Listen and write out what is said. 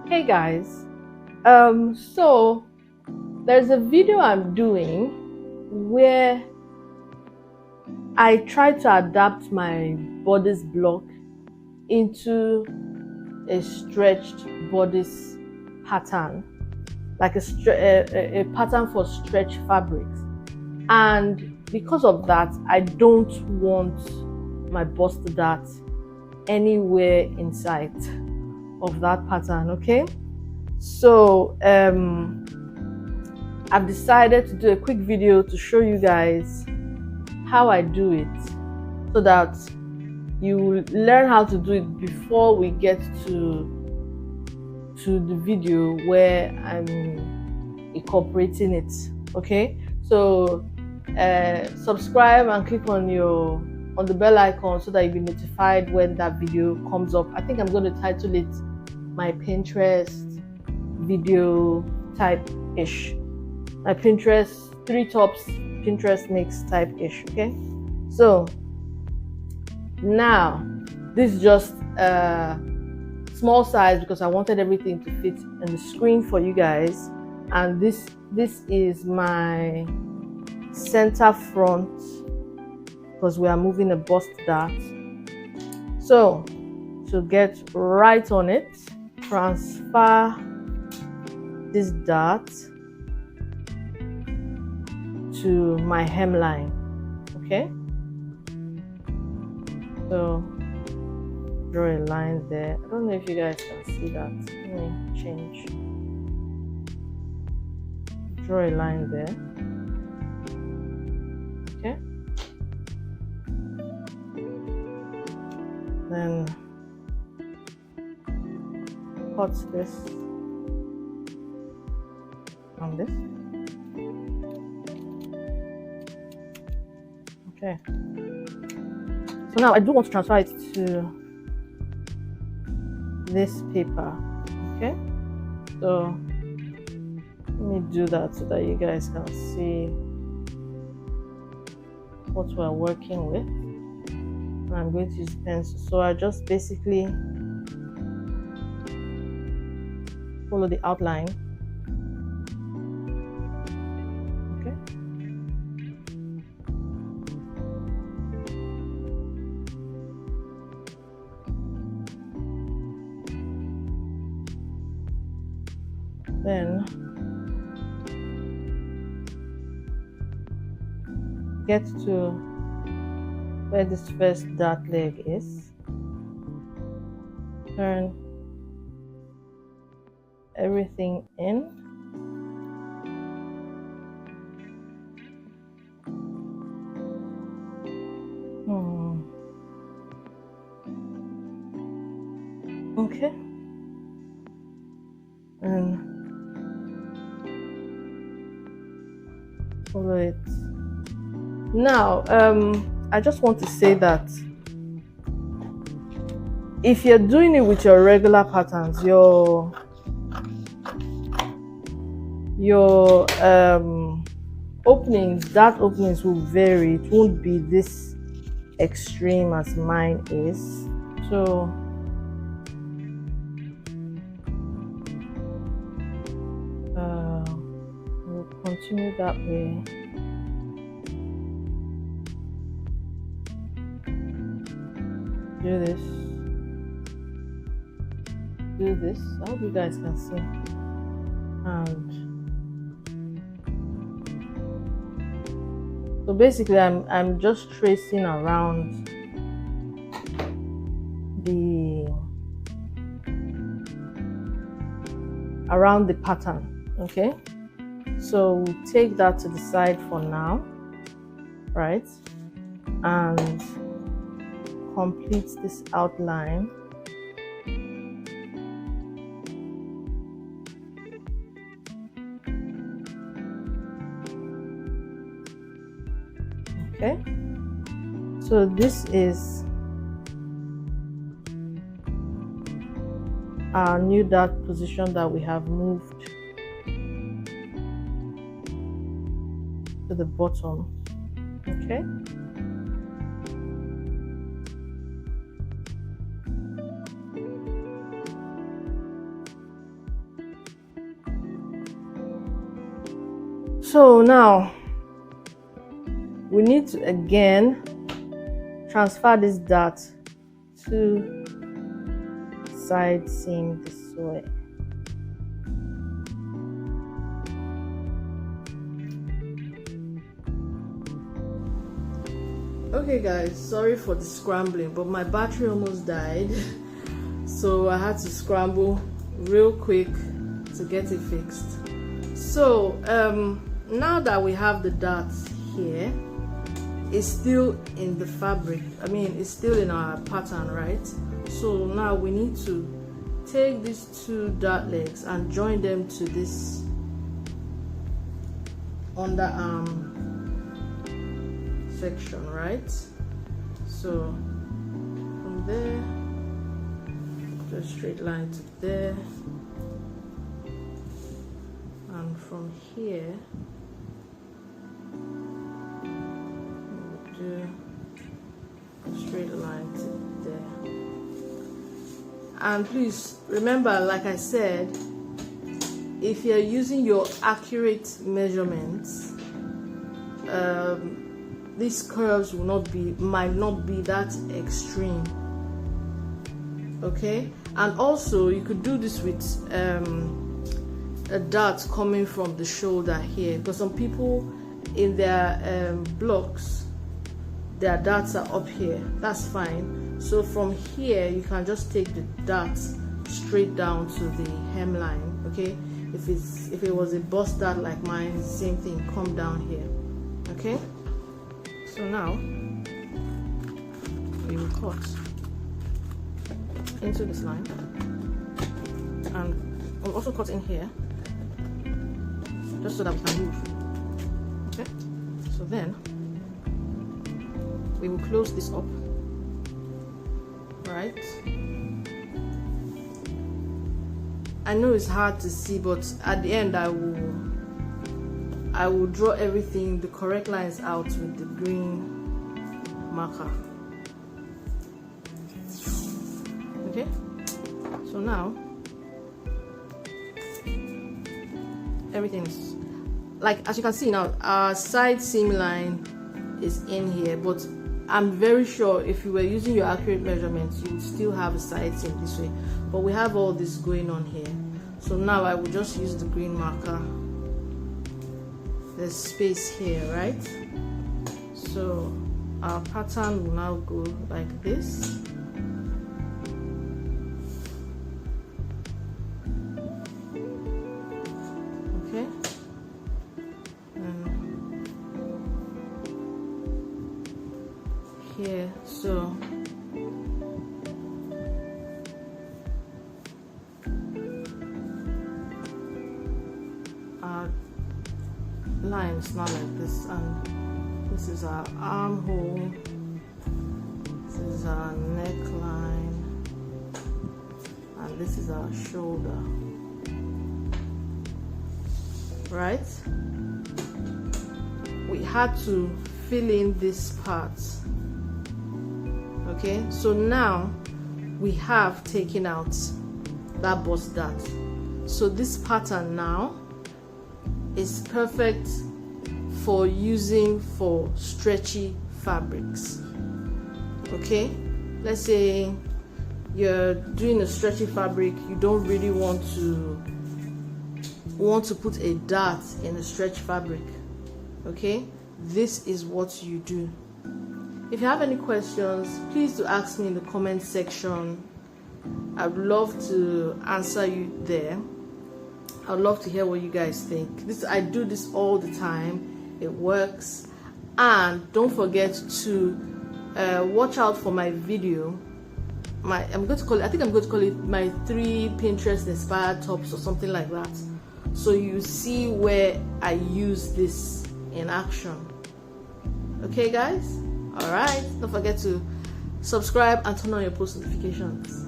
Hey guys, so there's a video I'm doing where I try to adapt my bodice block into a stretched bodice pattern, like a pattern for stretch fabrics. And because of that, I don't want my bust dart anywhere in sight of that pattern. Okay, so I've decided to do a quick video to show you guys how I do it, so that you learn how to do it before we get to the video where I'm incorporating it. Okay, so subscribe and click on the bell icon so that you'll be notified when that video comes up. I think I'm going to title it my Pinterest video type-ish, my Pinterest 3 tops Pinterest mix type-ish. Okay, so now this is just a small size because I wanted everything to fit in the screen for you guys, and this is my center front because we are moving a bust dart. So to get right on it, transfer this dart to my hemline. Okay, so draw a line there. I don't know if you guys can see that. Let me change. Draw a line there. Okay, then cut this on this. Okay, so now I do want to transfer it to this paper. Okay, so let me do that so that you guys can see what we're working with. And I'm going to use pencil, so I just basically follow the outline. Okay, then get to where this first dart leg is, turn everything in, okay, and follow it. Now I just want to say that if you're doing it with your regular patterns, your openings, dart openings will vary. It won't be this extreme as mine is. So we'll continue that way. Do this. I hope you guys can see. And so basically I'm just tracing around the pattern. Okay, so we'll take that to the side for now, right, and complete this outline. Okay, so this is our new dart position that we have moved to the bottom. Okay, So now we need to again transfer this dart to side seam this way. Okay guys, sorry for the scrambling, but my battery almost died, so I had to scramble real quick to get it fixed. So now that we have the darts here, it's still in the fabric, I mean it's still in our pattern, right? So now we need to take these two dart legs and join them to this underarm section, right? So from there, just straight line to there, and from here we'll do a straight line to there. And please remember, like I said, if you're using your accurate measurements, these curves might not be that extreme. Okay, and also you could do this with a dart coming from the shoulder here, because some people in their blocks, their darts are up here. That's fine. So from here you can just take the dart straight down to the hemline. Okay, if it was a bust dart like mine, same thing, come down here. Okay, so now we will cut into this line, and we'll also cut in here just so that we can move. Okay, so then we will close this up, right? I know it's hard to see, but at the end I will draw everything, the correct lines out with the green marker. Okay, so now everything is, like, as you can see now, our side seam line is in here, but I'm very sure if you were using your accurate measurements, you would still have a side seam this way, but we have all this going on here. So now I will just use the green marker. There's space here, right? So our pattern will now go like this. Okay, and here, so our line is not like this, and this is our armhole, this is our neckline, and this is our shoulder, right? We had to fill in this part. Okay, so now we have taken out that bust dart, so this pattern now is perfect for using for stretchy fabrics. Okay, let's say you're doing a stretchy fabric, you don't really want to put a dart in a stretch fabric. Okay, this is what you do. If you have any questions, please do ask me in the comment section. I'd love to answer you there. I'd love to hear what you guys think. I do this all the time. It works. And don't forget to watch out for my video. I think I'm going to call it my 3 Pinterest inspired tops or something like that. So you see where I use this in action. Okay guys? Alright, don't forget to subscribe and turn on your post notifications.